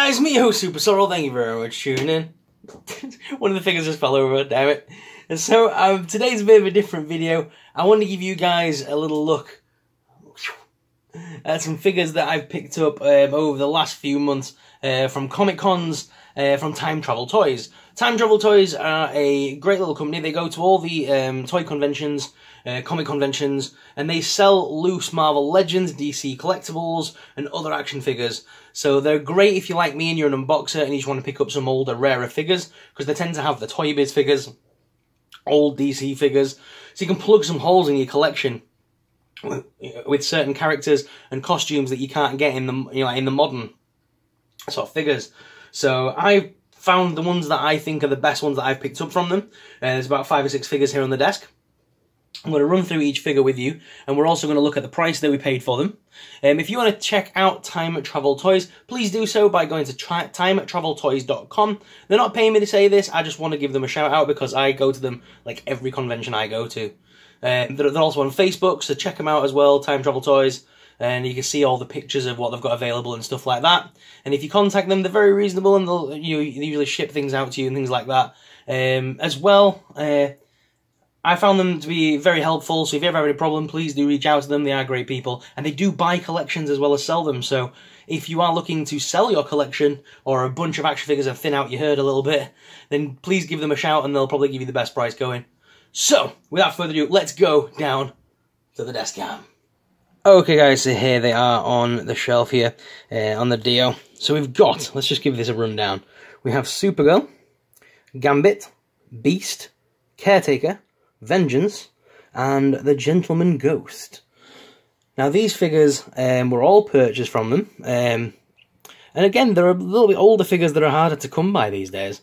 guys, me host Super Sorrel, thank you very much for tuning in. One of the figures just fell over, damn it. And so, today's a bit of a different video. I want to give you guys a little look at some figures that I've picked up over the last few months from Comic Cons, from Time Travel Toys. Time Travel Toys are a great little company. They go to all the toy conventions, comic conventions, and they sell loose Marvel Legends, DC collectibles, and other action figures. So they're great if you're like me and you're an unboxer and you just want to pick up some older, rarer figures, because they tend to have the Toy Biz figures, old DC figures, so you can plug some holes in your collection with certain characters and costumes that you can't get in the in the modern sort of figures. So I found the ones that I think are the best ones that I've picked up from them. There's about 5 or 6 figures here on the desk. I'm going to run through each figure with you, and we're also going to look at the price that we paid for them. If you want to check out Time Travel Toys, please do so by going to timetraveltoys.com. They're not paying me to say this, I just want to give them a shout out because I go to them like every convention I go to. They're also on Facebook, so check them out as well, Time Travel Toys, and you can see all the pictures of what they've got available and stuff like that. And if you contact them, they're very reasonable, and they'll they usually ship things out to you and things like that. As well, I found them to be very helpful, so if you ever have any problem, please do reach out to them. They are great people, and they do buy collections as well as sell them. So if you are looking to sell your collection or a bunch of action figures and thin out your herd a little bit, then please give them a shout and they'll probably give you the best price going. So, without further ado, let's go down to the desk cam. Okay guys, so here they are on the shelf here, on the Dio. So we've got, let's just give this a rundown. We have Supergirl, Gambit, Beast, Caretaker, Vengeance, and the Gentleman Ghost. Now these figures were all purchased from them, and again, they're a little bit older figures that are harder to come by these days.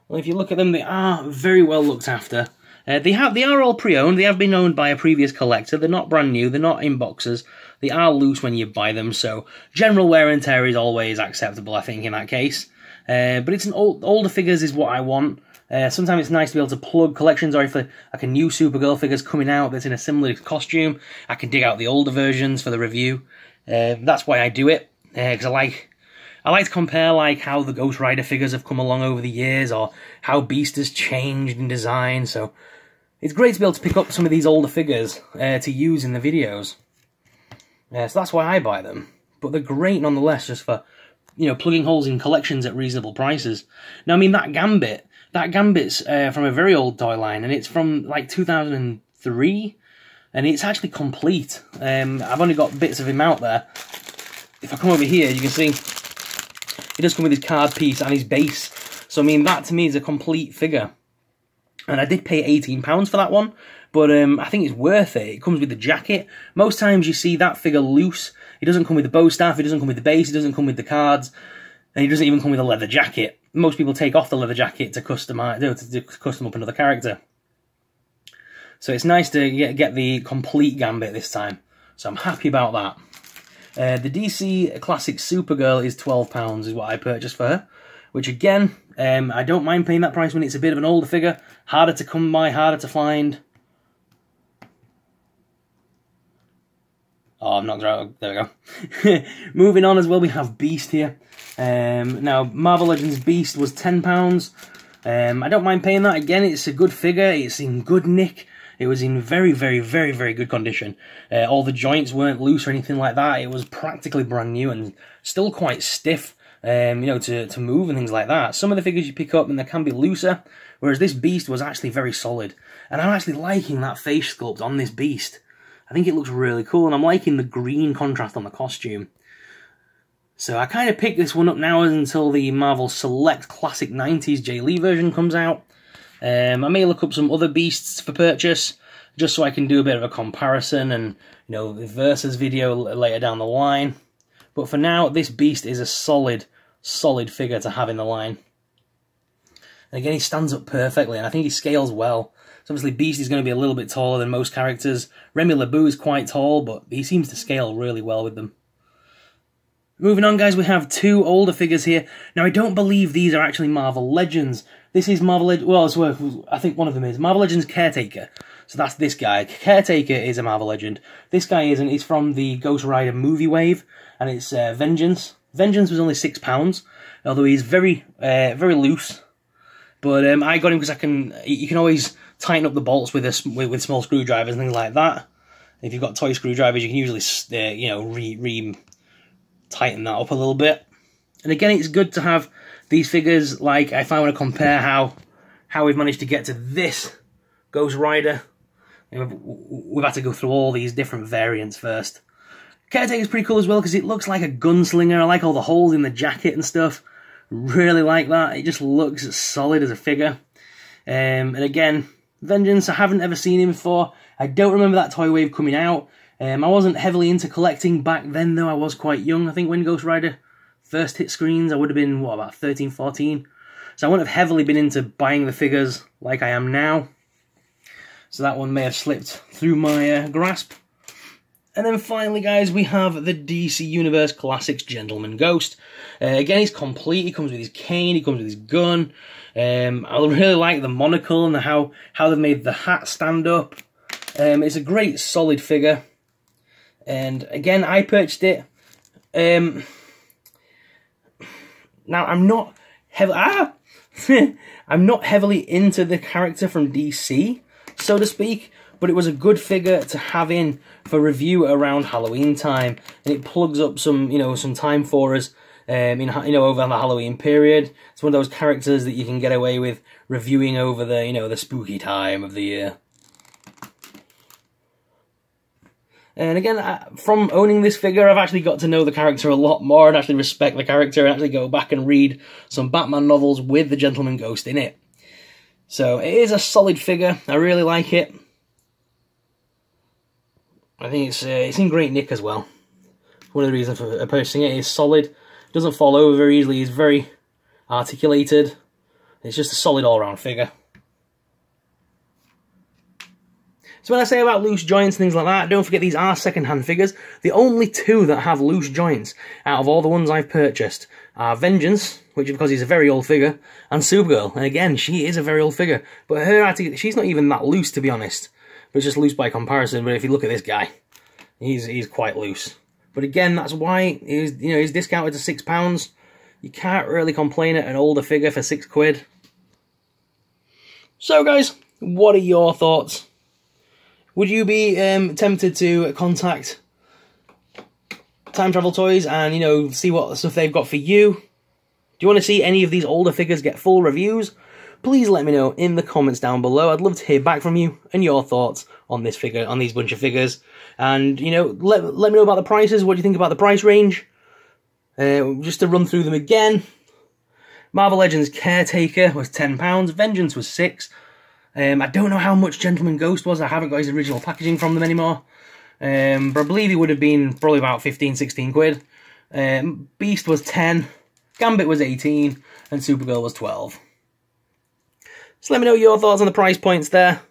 Well, if you look at them, they are very well looked after. They are all pre-owned. They have been owned by a previous collector. They're not brand new. They're not in boxes. They are loose when you buy them, so general wear and tear is always acceptable, I think, in that case. But it's older figures is what I want. Sometimes it's nice to be able to plug collections, or if like a new Supergirl figure's coming out that's in a similar costume, I can dig out the older versions for the review. That's why I do it, because I like to compare like how the Ghost Rider figures have come along over the years, or how Beast has changed in design. So it's great to be able to pick up some of these older figures to use in the videos. So that's why I buy them. But they're great nonetheless, just for plugging holes in collections at reasonable prices. Now, I mean, that Gambit's from a very old toy line, and it's from like 2003, and it's actually complete. I've only got bits of him out there. If I come over here, you can see he does come with his card piece and his base. So I mean, that to me is a complete figure. And I did pay £18 for that one, but I think it's worth it. It comes with the jacket. Most times you see that figure loose. It doesn't come with the bow staff, it doesn't come with the base, it doesn't come with the cards, and it doesn't even come with a leather jacket. Most people take off the leather jacket to custom up another character. So it's nice to get the complete Gambit this time. So I'm happy about that. The DC Classic Supergirl is £12 is what I purchased for her. Which again, I don't mind paying that price when it's a bit of an older figure. Harder to come by, harder to find. Oh, I'm not there we go. Moving on as well, we have Beast here. Now, Marvel Legends Beast was £10. I don't mind paying that. Again, it's a good figure. It's in good nick. It was in very, very, very, very good condition. All the joints weren't loose or anything like that. It was practically brand new and still quite stiff, to move and things like that. Some of the figures you pick up and they can be looser, whereas this Beast was actually very solid. And I'm actually liking that face sculpt on this Beast. I think it looks really cool, and I'm liking the green contrast on the costume. So I kind of picked this one up now until the Marvel Select Classic 90s Jay Lee version comes out. I may look up some other Beasts for purchase, just so I can do a bit of a comparison and, the versus video later down the line. But for now, this Beast is a solid figure to have in the line. And again, he stands up perfectly, and I think he scales well. So obviously Beast is going to be a little bit taller than most characters. Remy LeBeau is quite tall, but he seems to scale really well with them. Moving on, guys, we have 2 older figures here. Now, I don't believe these are actually Marvel Legends. This is Marvel Legends, well, I think one of them is Marvel Legends Caretaker. So that's this guy. Caretaker is a Marvel Legend. This guy isn't. He's from the Ghost Rider movie wave, and it's Vengeance. Vengeance was only £6. although he's very loose. But I got him because you can always tighten up the bolts with small screwdrivers and things like that. If you've got toy screwdrivers, you can usually tighten that up a little bit. And again, it's good to have these figures. Like, if I want to compare how we've managed to get to this Ghost Rider, we've had to go through all these different variants first. Caretaker's pretty cool as well because it looks like a gunslinger. I like all the holes in the jacket and stuff. Really like that. It just looks solid as a figure. And again, Vengeance, I haven't ever seen him before. I don't remember that toy wave coming out. I wasn't heavily into collecting back then, though. I was quite young. I think when Ghost Rider first hit screens, I would have been, what, about 13, 14? So I wouldn't have heavily been into buying the figures like I am now. So that one may have slipped through my grasp. And then finally, guys, we have the DC Universe Classics Gentleman Ghost. Again, he's complete. He comes with his cane. He comes with his gun. I really like the monocle and how they've made the hat stand up. It's a great, solid figure. And again, I purchased it. Now, I'm not I'm not heavily into the character from DC, so to speak, but it was a good figure to have in for review around Halloween time, and it plugs up some time for us over the Halloween period. It's one of those characters that you can get away with reviewing over the spooky time of the year. And again, from owning this figure, I've actually got to know the character a lot more and actually respect the character and actually go back and read some Batman novels with the Gentleman Ghost in it. So it is a solid figure. I really like it. I think it's in great nick as well. One of the reasons for purchasing it is solid. It doesn't fall over very easily. It's very articulated. It's just a solid all-round figure. So when I say about loose joints and things like that, don't forget these are second-hand figures. The only two that have loose joints out of all the ones I've purchased are Vengeance, which of course is a very old figure, and Supergirl. And again, she is a very old figure. But she's not even that loose, to be honest. But it's just loose by comparison. But if you look at this guy, he's quite loose. But again, that's why he's discounted to £6. You can't really complain at an older figure for £6. So guys, what are your thoughts? Would you be tempted to contact Time Travel Toys and, see what stuff they've got for you? Do you want to see any of these older figures get full reviews? Please let me know in the comments down below. I'd love to hear back from you and your thoughts on this figure, on these bunch of figures. And, let me know about the prices. What do you think about the price range? Just to run through them again. Marvel Legends Caretaker was £10. Vengeance was £6. I don't know how much Gentleman Ghost was. I haven't got his original packaging from them anymore. But I believe he would have been probably about 15, 16 quid. Beast was 10. Gambit was 18. And Supergirl was 12. So let me know your thoughts on the price points there.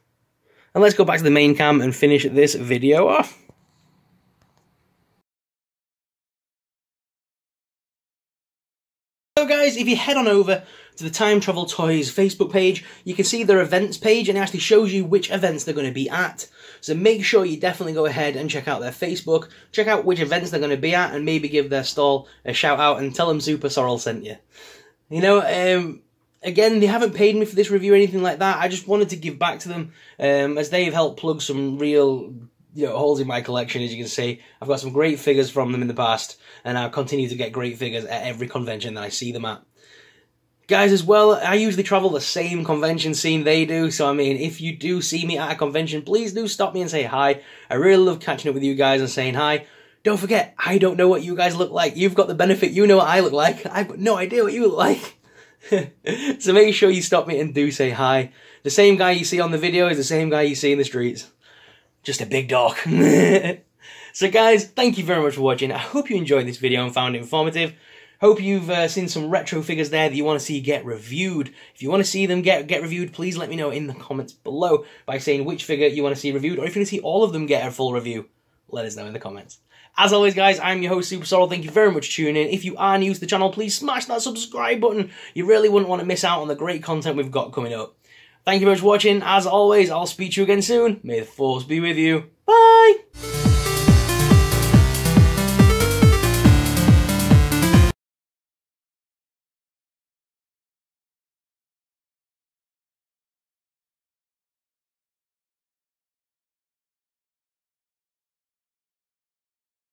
And let's go back to the main cam and finish this video off. So guys, if you head on over to the Time Travel Toys Facebook page, you can see their events page and it actually shows you which events they're going to be at. So make sure you definitely go ahead and check out their Facebook, check out which events they're going to be at, and maybe give their stall a shout out and tell them Super Sorrel sent you. Again, they haven't paid me for this review or anything like that. I just wanted to give back to them as they've helped plug some real holes in my collection. As you can see, I've got some great figures from them in the past, and I'll continue to get great figures at every convention that I see them at. Guys, as well, I usually travel the same convention scene they do, so I mean, if you do see me at a convention, please do stop me and say hi. I really love catching up with you guys and saying hi. Don't forget, I don't know what you guys look like. You've got the benefit, you know what I look like. I've got no idea what you look like. So make sure you stop me and do say hi. The same guy you see on the video is the same guy you see in the streets. Just a big dog. So guys, thank you very much for watching. I hope you enjoyed this video and found it informative. Hope you've seen some retro figures there that you want to see get reviewed. If you want to see them get reviewed, please let me know in the comments below by saying which figure you want to see reviewed, or if you want to see all of them get a full review, let us know in the comments. As always, guys, I'm your host, Super Sorrel. Thank you very much for tuning in. If you are new to the channel, please smash that subscribe button. You really wouldn't want to miss out on the great content we've got coming up. Thank you very much for watching. As always, I'll speak to you again soon. May the Force be with you. Bye!